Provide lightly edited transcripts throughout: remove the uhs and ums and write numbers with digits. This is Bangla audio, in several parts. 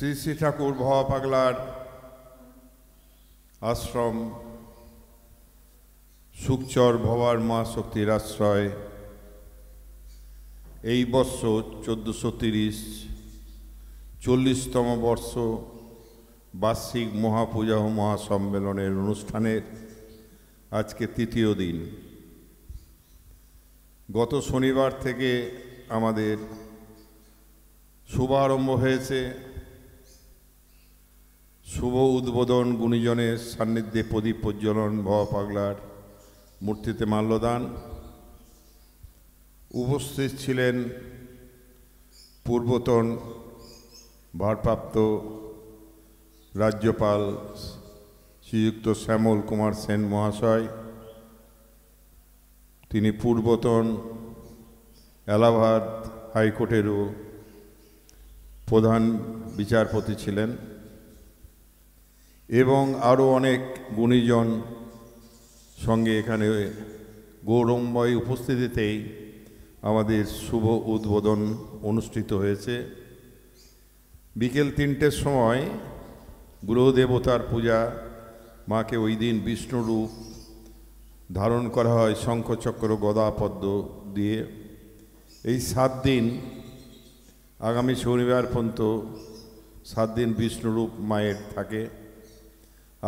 শ্রী শ্রী ঠাকুর ভবা পাগলার আশ্রম সুখচর ভবার মা শক্তির আশ্রয় এই বৎসর 1430 40তম বর্ষ বার্ষিক মহাপূজা ও মহাসম্মেলনের অনুষ্ঠানের আজকে তৃতীয় দিন। গত শনিবার থেকে আমাদের শুভারম্ভ হয়েছে। শুভ উদ্বোধন, গুণীজনের সান্নিধ্যে প্রদীপ প্রজ্বলন, ভবা পাগলার মূর্তিতে মাল্যদান। উপস্থিত ছিলেন পূর্বতন ভারপ্রাপ্ত রাজ্যপাল শ্রীযুক্ত শ্যামল কুমার সেন মহাশয়। তিনি পূর্বতন এলাহাবাদ হাইকোর্টেরও প্রধান বিচারপতি ছিলেন এবং আরও অনেক গুণীজন সঙ্গে এখানে গৌরবময় উপস্থিতিতেই আমাদের শুভ উদ্বোধন অনুষ্ঠিত হয়েছে। বিকেল 3টের সময় গ্রহদেবতার পূজা, মাকে ওই দিন বিষ্ণুরূপ ধারণ করা হয় শঙ্খচক্র গদা পদ্ম দিয়ে। এই 7 দিন, আগামী শনিবার পর্যন্ত 7 দিন বিষ্ণুরূপ মায়ের থাকে।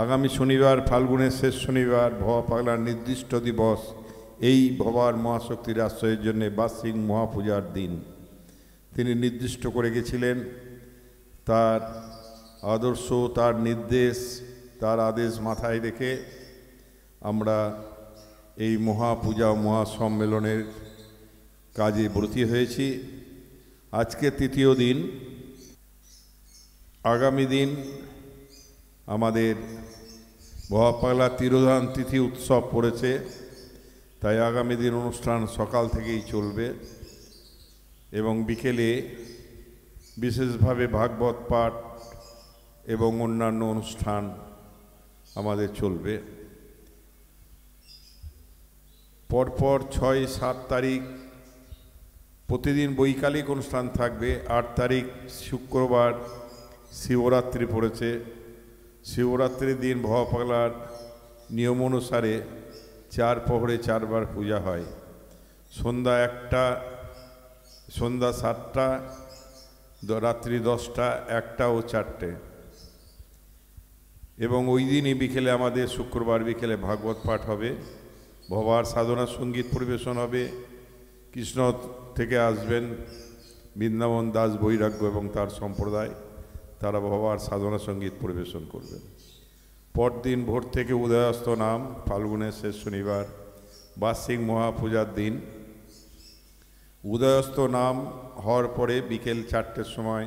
আগামী শনিবার, ফাল্গুনের শেষ শনিবার, ভবা পাগলার নির্দিষ্ট দিবস এই ভবার মহাশক্তির আশ্রয়ের জন্য বার্ষিক মহাপূজার দিন তিনি নির্দিষ্ট করে গেছিলেন। তার আদর্শ, তার নির্দেশ, তার আদেশ মাথায় রেখে আমরা এই মহাপূজা ও মহাসম্মেলনের কাজে ব্রতী হয়েছি। আজকে তৃতীয় দিন। আগামী দিন আমাদের ভবা পাগলা তিরোধান তিথি উৎসব পড়েছে, তাই আগামী দিন অনুষ্ঠান সকাল থেকেই চলবে এবং বিকেলে বিশেষভাবে ভাগবত পাঠ এবং অন্যান্য অনুষ্ঠান আমাদের চলবে। পরপর 6-7 তারিখ প্রতিদিন বৈকালিক অনুষ্ঠান থাকবে। 8 তারিখ শুক্রবার শিবরাত্রি পড়েছে। শিবরাত্রির দিন ভবা পাগলার নিয়ম অনুসারে 4 প্রহরে 4 বার পূজা হয়। সন্ধ্যা 1টা, সন্ধ্যা 7টা, রাত্রি 10টা, 1টা ও 4টে। এবং ওই দিনই বিকেলে আমাদের শুক্রবার বিকেলে ভাগবত পাঠ হবে, ভবার সাধনা সঙ্গীত পরিবেশন হবে। কৃষ্ণ থেকে আসবেন বৃন্দাবন দাস বৈরাগ্য এবং তার সম্প্রদায়, তারা ভবার সাধনা সঙ্গীত পরিবেশন করবেন। পরদিন ভোর থেকে উদয়াস্ত নাম, ফাল্গুনের শেষ শনিবার বার্ষিক মহাপূজার দিন। উদয়াস্ত নাম হওয়ার পরে বিকেল 4টের সময়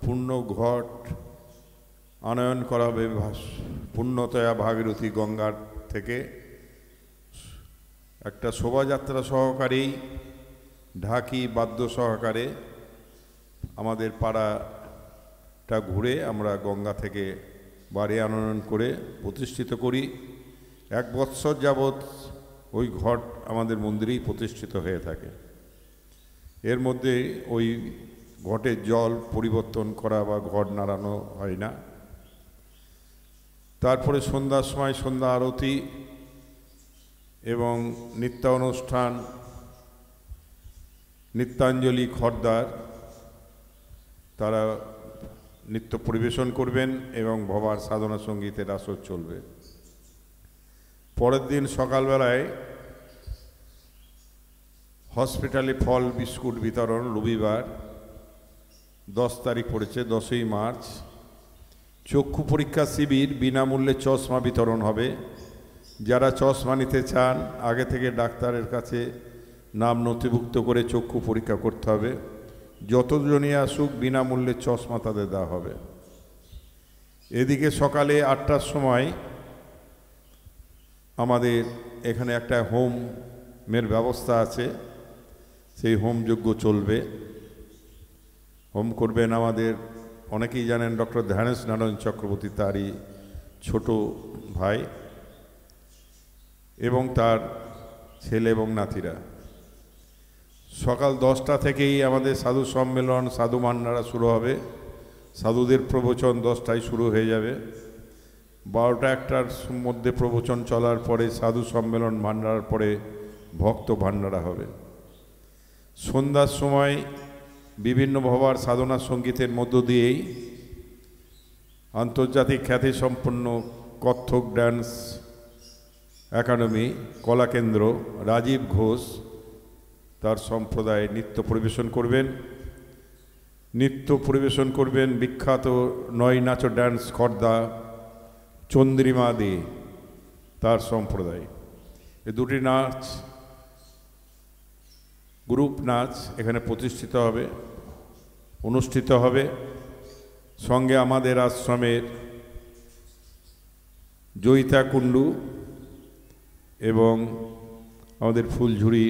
পূর্ণ ঘট আনয়ন করা হবে পূর্ণতয়া ভাগীরথী গঙ্গার থেকে। একটা শোভাযাত্রা সহকারী ঢাকি বাদ্য সহকারে আমাদের পাড়াটা ঘুরে আমরা গঙ্গা থেকে বাড়ি আনয়ন করে প্রতিষ্ঠিত করি। 1 বৎসর যাবৎ ওই ঘট আমাদের মন্দিরেই প্রতিষ্ঠিত হয়ে থাকে। এর মধ্যে ওই ঘটের জল পরিবর্তন করা বা ঘট নাড়ানো হয় না। তারপরে সন্ধ্যার সময় সন্ধ্যা আরতি এবং নৃত্যানুষ্ঠান, নৃত্যাঞ্জলি খর্দার তারা নৃত্য পরিবেশন করবেন এবং ভবার সাধনা সঙ্গীতের আসর চলবে। পরের দিন সকালবেলায় হসপিটালে ফল বিস্কুট বিতরণ, রবিবার 10 তারিখ পড়েছে, 10ই মার্চ। চক্ষু পরীক্ষা শিবির, বিনামূল্যে চশমা বিতরণ হবে। যারা চশমা নিতে চান আগে থেকে ডাক্তারের কাছে নাম নথিভুক্ত করে চক্ষু পরীক্ষা করতে হবে। যতজনই আসুক বিনামূল্যে চশমা তাদের দেওয়া হবে। এদিকে সকালে 8টার সময় আমাদের এখানে একটা হোমের ব্যবস্থা আছে, সেই হোম যজ্ঞ চলবে। হোম করবেন আমাদের অনেকেই জানেন ডক্টর ধ্যানেশ নারায়ণ চক্রবর্তী, তারই ছোট ভাই এবং তার ছেলে এবং নাতিরা। সকাল 10টা থেকেই আমাদের সাধু সম্মেলন, সাধু ভান্ডারা শুরু হবে। সাধুদের প্রবচন 10টায় শুরু হয়ে যাবে। 12টা 1টার মধ্যে প্রবচন চলার পরে সাধু সম্মেলন ভান্ডারার পরে ভক্ত ভান্ডারা হবে। সন্ধ্যার সময় বিভিন্ন ভবার সাধনা সঙ্গীতের মধ্য দিয়েই আন্তর্জাতিক খ্যাতিসম্পন্ন কত্থক ড্যান্স একাডেমি কলাকেন্দ্র রাজীব ঘোষ তার সম্প্রদায়ে নৃত্য পরিবেশন করবেন বিখ্যাত নয় নাচ ড্যান্স খর্দা চন্দ্রিমা দে তার সম্প্রদায়। এই দুটি নাচ গ্রুপ নাচ এখানে অনুষ্ঠিত হবে। সঙ্গে আমাদের আশ্রমের জয়িতা কুণ্ডু এবং আমাদের ফুলঝুরি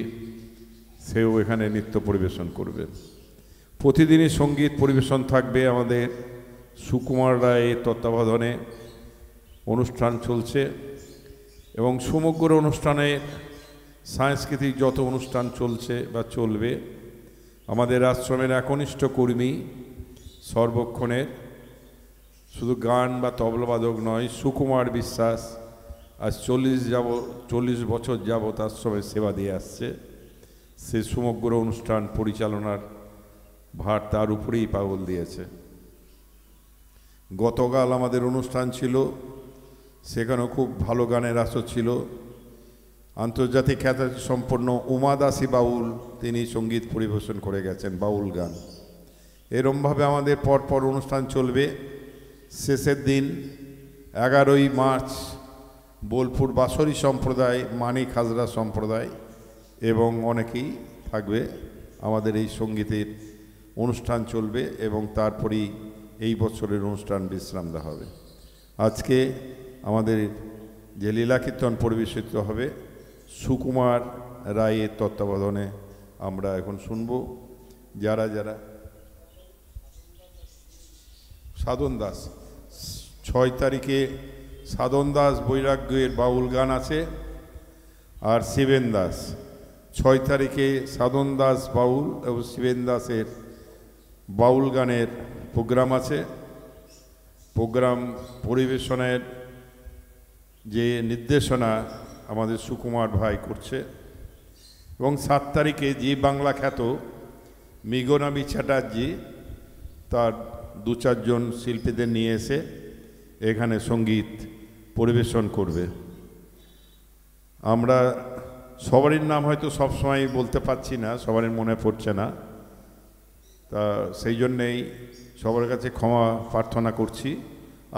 সেও এখানে নৃত্য পরিবেশন করবে। প্রতিদিনই সঙ্গীত পরিবেশন থাকবে। আমাদের সুকুমার রায়ের তত্ত্বাবধানে অনুষ্ঠান চলছে এবং সমগ্র অনুষ্ঠানে সাংস্কৃতিক যত অনুষ্ঠান চলছে বা চলবে, আমাদের আশ্রমের একনিষ্ঠ কর্মী সর্বক্ষণের শুধু গান বা তবলাবাদক নয়, সুকুমার বিশ্বাস আজ 40 বছর যাবৎ আশ্রমের সেবা দিয়ে আসছে। সে সমগ্র অনুষ্ঠান পরিচালনার ভার তার উপরেই পাগল দিয়েছে। গতকাল আমাদের অনুষ্ঠান ছিল, সেখানেও খুব ভালো গানের আসর ছিল। আন্তর্জাতিক খ্যাতিসম্পন্ন উমা দাসী বাউল তিনি সঙ্গীত পরিবেশন করে গেছেন বাউল গান। এরমভাবে আমাদের পরপর অনুষ্ঠান চলবে। শেষের দিন 11ই মার্চ বোলপুর বাঁশরী সম্প্রদায়, মানিক হাজরা সম্প্রদায় এবং অনেকেই থাকবে। আমাদের এই সঙ্গীতের অনুষ্ঠান চলবে এবং তারপরেই এই বছরের অনুষ্ঠান বিশ্রাম দেওয়া হবে। আজকে আমাদের যে লীলা কীর্তন পরিবেশিত হবে সুকুমার রায়ের তত্ত্বাবধানে আমরা এখন শুনব। যারা সাধন দাস 6 তারিখে সাধন দাস বৈরাগ্যের বাউল গান আছে, আর শিবেন দাস 6 তারিখে সাধন দাস বাউল এবং শিবেন দাসের বাউল গানের প্রোগ্রাম আছে। প্রোগ্রাম পরিবেশনের যে নির্দেশনা আমাদের সুকুমার ভাই করছে। এবং 7 তারিখে জি বাংলা খ্যাত মৃগনাভি চ্যাটার্জি তার 2-4 জন শিল্পীদের নিয়ে এসে এখানে সঙ্গীত পরিবেশন করবে। আমরা সবারই নাম হয়তো সবসময় বলতে পারছি না, সবারই মনে পড়ছে না, তা সেই জন্যেই সবার কাছে ক্ষমা প্রার্থনা করছি।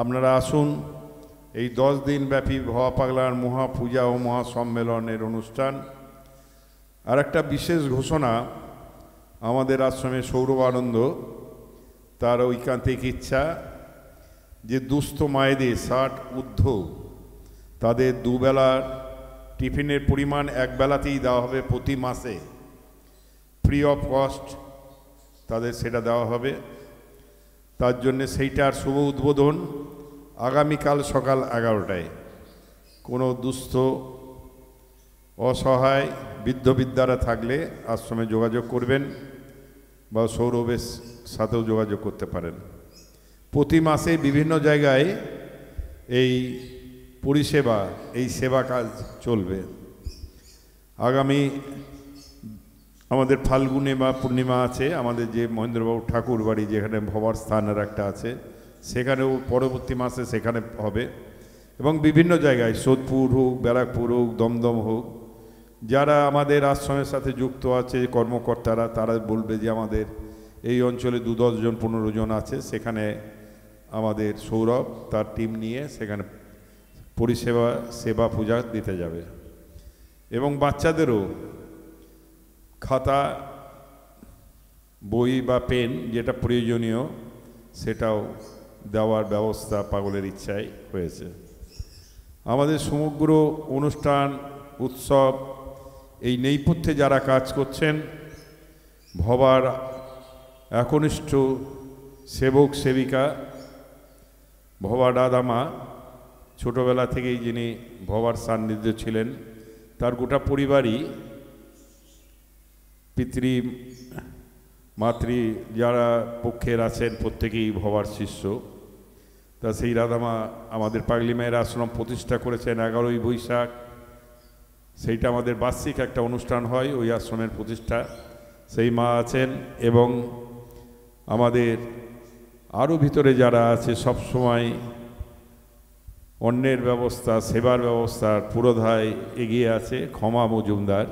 আপনারা আসুন। এই 10 দিন ব্যাপী ভবা পাগলার মহাপূজা ও মহাসম্মেলনের অনুষ্ঠান। আর একটা বিশেষ ঘোষণা, আমাদের আশ্রমে সৌরভানন্দ তার ঐকান্তিক ইচ্ছা যে দুস্থ মায়েদের 60 ঊর্ধ্ব তাদের দুবেলার টিফিনের পরিমাণ একবেলাতেই দেওয়া হবে প্রতি মাসে, ফ্রি অফ কস্ট তাদের সেটা দেওয়া হবে। তার জন্যে সেইটার শুভ উদ্বোধন আগামীকাল সকাল 11টায়। কোনো দুস্থ অসহায় বৃদ্ধ বিদ্যারা থাকলে আশ্রমে যোগাযোগ করবেন বা সৌরভের সাথেও যোগাযোগ করতে পারেন। প্রতি মাসে বিভিন্ন জায়গায় এই পরিষেবা, এই সেবা কাজ চলবে। আগামী আমাদের ফাল্গুনে বা পূর্ণিমা আছে, আমাদের যে মহেন্দ্রবাবু ঠাকুর বাড়ি যেখানে ভবার স্থানের একটা আছে, সেখানেও পরবর্তী মাসে সেখানে হবে। এবং বিভিন্ন জায়গায় সোদপুর হোক, ব্যারাকপুর হোক, দমদম হোক, যারা আমাদের আশ্রমের সাথে যুক্ত আছে কর্মকর্তারা, তারা বলবে যে আমাদের এই অঞ্চলে 2-10 জন 15 জন আছে, সেখানে আমাদের সৌরভ তার টিম নিয়ে সেখানে পরিষেবা সেবা পূজা দিতে যাবে। এবং বাচ্চাদেরও খাতা, বই বা পেন যেটা প্রয়োজনীয় সেটাও দেওয়ার ব্যবস্থা পাগলের ইচ্ছায় হয়েছে। আমাদের সমগ্র অনুষ্ঠান উৎসব এই নেপথ্যে যারা কাজ করছেন, ভবার একনিষ্ঠ সেবক সেবিকা, ভবা দাদামা ছোটোবেলা থেকেই যিনি ভবার সান্নিধ্য ছিলেন, তার গোটা পরিবারই পিতৃ মাতৃ যারা পক্ষের আছেন প্রত্যেকেই ভবার শিষ্য। তা সেই রাধামা আমাদের পাগলি মায়ের আশ্রম প্রতিষ্ঠা করেছেন 11ই বৈশাখ। সেইটা আমাদের বার্ষিক একটা অনুষ্ঠান হয়, ওই আশ্রমের প্রতিষ্ঠা। সেই মা আছেন এবং আমাদের আরও ভিতরে যারা আছে সব সময় অন্যের ব্যবস্থা, সেবার ব্যবস্থার পুরোধায় এগিয়ে আছে ক্ষমা মজুমদার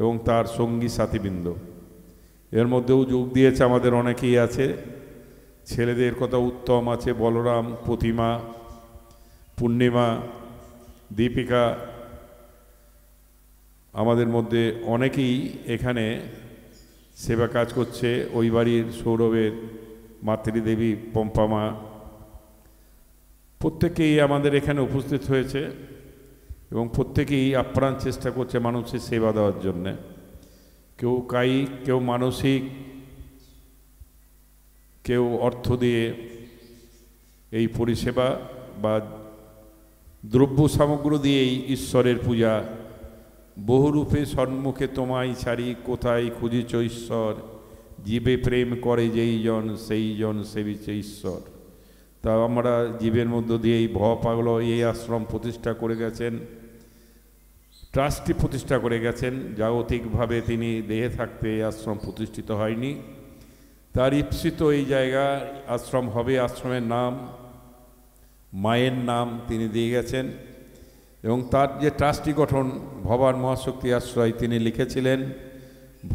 এবং তার সঙ্গী সাথীবৃন্দ। এর মধ্যেও যোগ দিয়েছে আমাদের অনেকেই আছে। ছেলেদের কথা উত্তম আছে, বলরাম, প্রতিমা, পূর্ণিমা, দীপিকা, আমাদের মধ্যে অনেকেই এখানে সেবা কাজ করছে। ওই বাড়ির সৌরভের মাতৃদেবী পম্পামা, প্রত্যেকেই আমাদের এখানে উপস্থিত হয়েছে এবং প্রত্যেকেই আপ্রাণ চেষ্টা করছে মানুষের সেবা দেওয়ার জন্যে। কেউ কায়িক, কেউ মানসিক, কেউ অর্থ দিয়ে এই পরিষেবা বা দ্রব্য সামগ্রী দিয়েই ঈশ্বরের পূজা। বহুরূপে সন্মুখে তোমায় ছাড়ি, কোথায় খুঁজিছ ঈশ্বর, জীবে প্রেম করে যেই জন সেই জন সেবিছে ঈশ্বর। তা আমরা জীবের মধ্য দিয়ে এই পাগল এই আশ্রম প্রতিষ্ঠা করে গেছেন, ট্রাস্টি প্রতিষ্ঠা করে গেছেন। জাগতিকভাবে তিনি দেহে থাকতে এই আশ্রম প্রতিষ্ঠিত হয়নি, তার ইপ্সিত এই জায়গা আশ্রম হবে। আশ্রমের নাম মায়ের নাম তিনি দিয়ে গেছেন এবং তার যে ট্রাস্টি গঠন ভবার মহাশক্তি আশ্রয় তিনি লিখেছিলেন,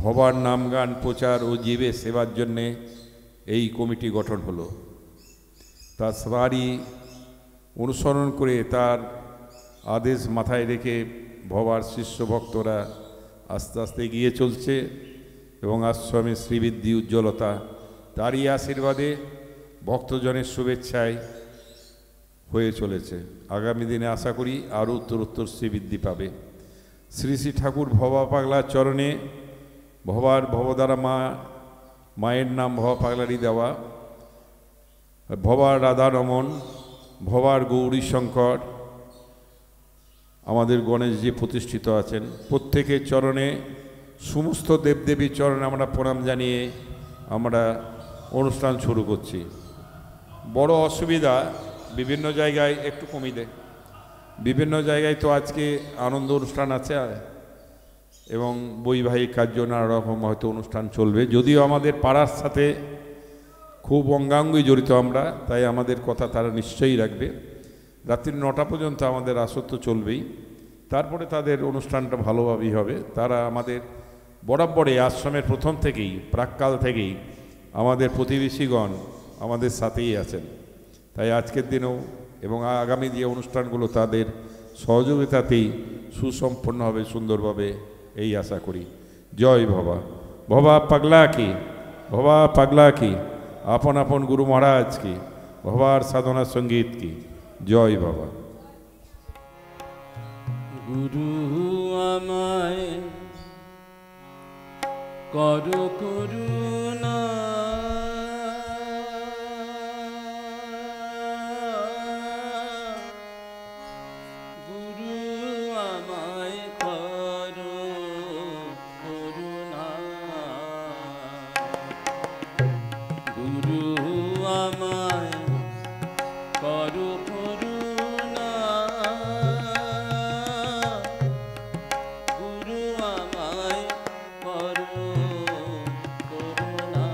ভবার নাম গান প্রচার ও জীবে সেবার জন্যে এই কমিটি গঠন হলো। তার তারই অনুসরণ করে তার আদেশ মাথায় রেখে ভবার শিষ্য ভক্তরা আস্তে আস্তে এগিয়ে চলছে এবং আশ্রমের শ্রীবৃদ্ধি উজ্জ্বলতা তারই আশীর্বাদে ভক্তজনের শুভেচ্ছায় হয়ে চলেছে। আগামী দিনে আশা করি আরও উত্তরোত্তর শ্রীবৃদ্ধি পাবে। শ্রী শ্রী ঠাকুর ভবা পাগলার চরণে ভবার ভবদ্বারা মায়ের নাম ভবা পাগলারই দেওয়া। ভবার রাধারমন, ভবার গৌরী শঙ্কর, আমাদের গণেশজি প্রতিষ্ঠিত আছেন। প্রত্যেকের চরণে, সমস্ত দেবদেবীর চরণে আমরা প্রণাম জানিয়ে আমরা অনুষ্ঠান শুরু করছি। বড় অসুবিধা, বিভিন্ন জায়গায় একটু কমিয়ে দেয়, বিভিন্ন জায়গায় তো আজকে আনন্দ অনুষ্ঠান আছে এবং বৈবাহিক কার্য নানা রকম হয়তো অনুষ্ঠান চলবে। যদিও আমাদের পাড়ার সাথে খুব অঙ্গাঙ্গই জড়িত আমরা, তাই আমাদের কথা তারা নিশ্চয়ই রাখবে। রাত্রি 9টা পর্যন্ত আমাদের আসত্ব চলবেই, তারপরে তাদের অনুষ্ঠানটা ভালোভাবেই হবে। তারা আমাদের বরাবরে আশ্রমের প্রথম থেকেই, প্রাক্কাল থেকেই আমাদের প্রতিবেশীগণ আমাদের সাথেই আছেন। তাই আজকের দিনেও এবং আগামী যে অনুষ্ঠানগুলো তাদের সহযোগিতাতেই সুসম্পন্ন হবে সুন্দরভাবে, এই আশা করি। জয় ভবা। ভবা পাগলা কি, ভবা পাগলা কি, আপন আপন গুরু মহারাজ কি, ভবার সাধনা সঙ্গীত কি। জয় বাবা। গুরু আমায় করো করুণা, গুরু আমায় করো করুণা, গুরু আমায় করো করুণা, গুরু আমায় করো করুণা।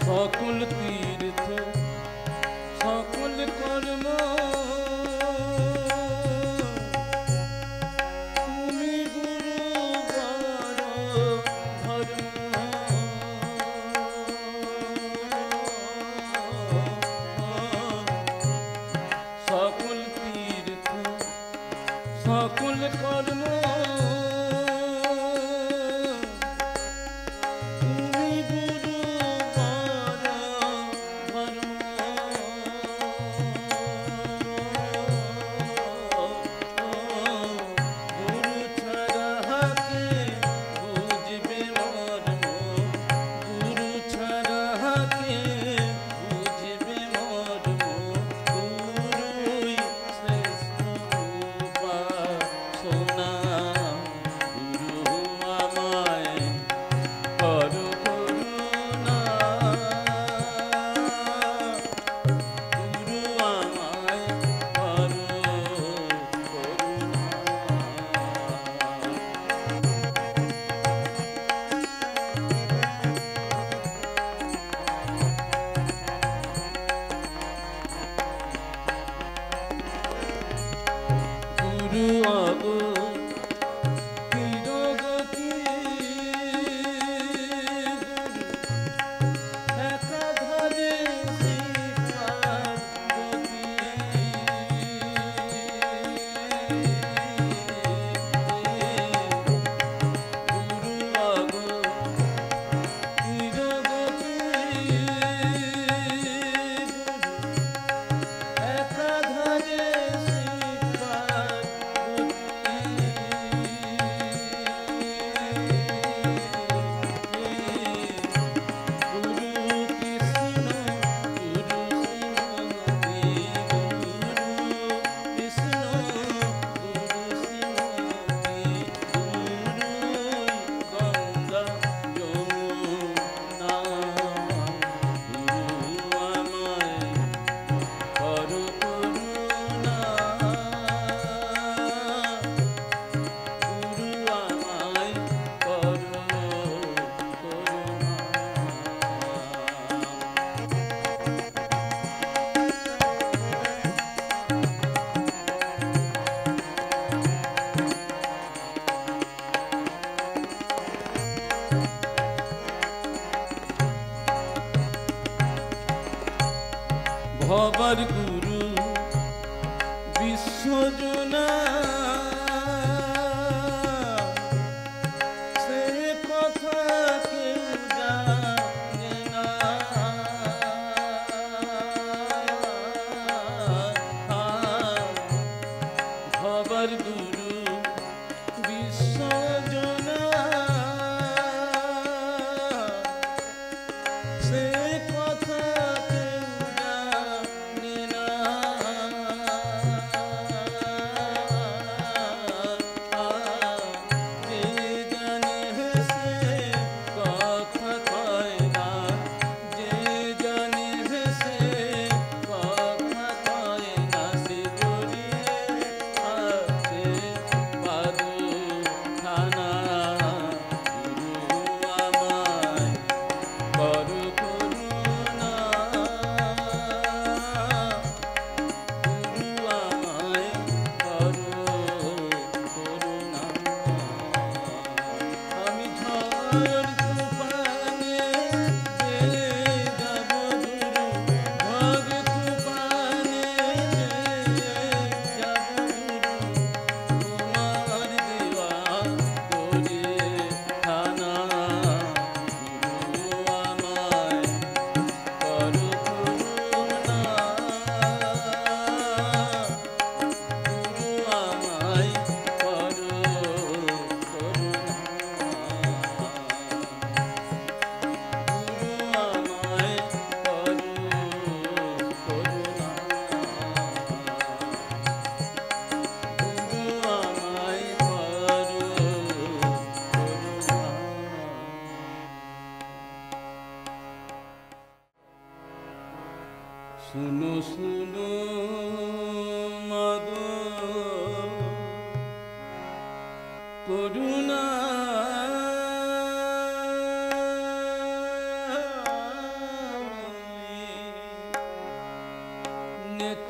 সকল তীর্থ সকল কর্ম তুমি গুরু বর ধর্ম সকল তীর্থ সকল কর্ম ভবার গুরু বিশ্বজনা সে কথা কেউ জানে না ভবার গুরু বিশ্বজনা সে কথা শুনো শুনো মাগো করুণা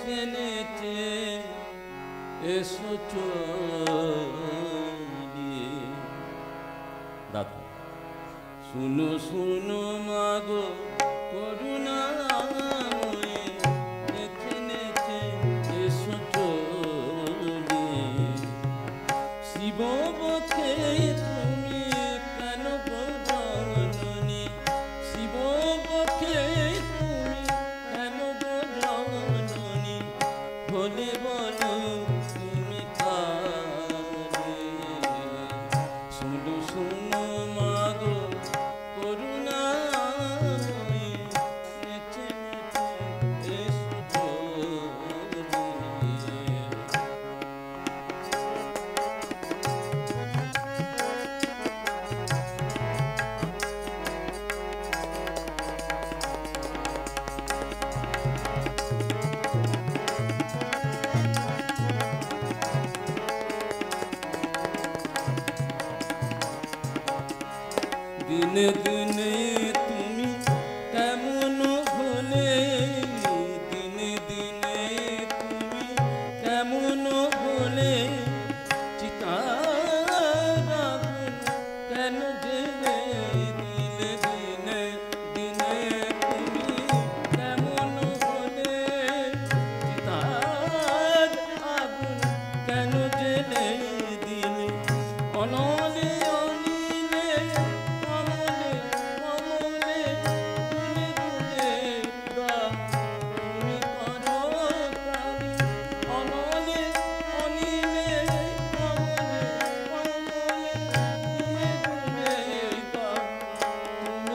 নেচে নেচে এসো চলি। দাদা শুনো শুনো মাগো করুণাময়ী, নেচে নেচে এসো চলি। শিব পক্ষে তুমি কেন গো জননী, শিব পক্ষে তুমি কেন গো জননী, বলে বলো তুমি কারে। শুনো শুনো মাগো করুণাময়ী, নেচে নেচে এসো চলি। দিনে দিনে তুমি কেমন হলে, দিনে দিনে তুমি কেমন হলে, চিতার আগুন কেন জেলে দিলে। দিনে দিনে তুমি কেমন হলে, চিতার আগুন কেন জেলে দিলে। অনলে অনিলে অমলে অমলে দুলে দুলে গা তুমি করো প্রাণী। অনলে অনিলে অমলে অমলে দুলে দুলে গা তুমি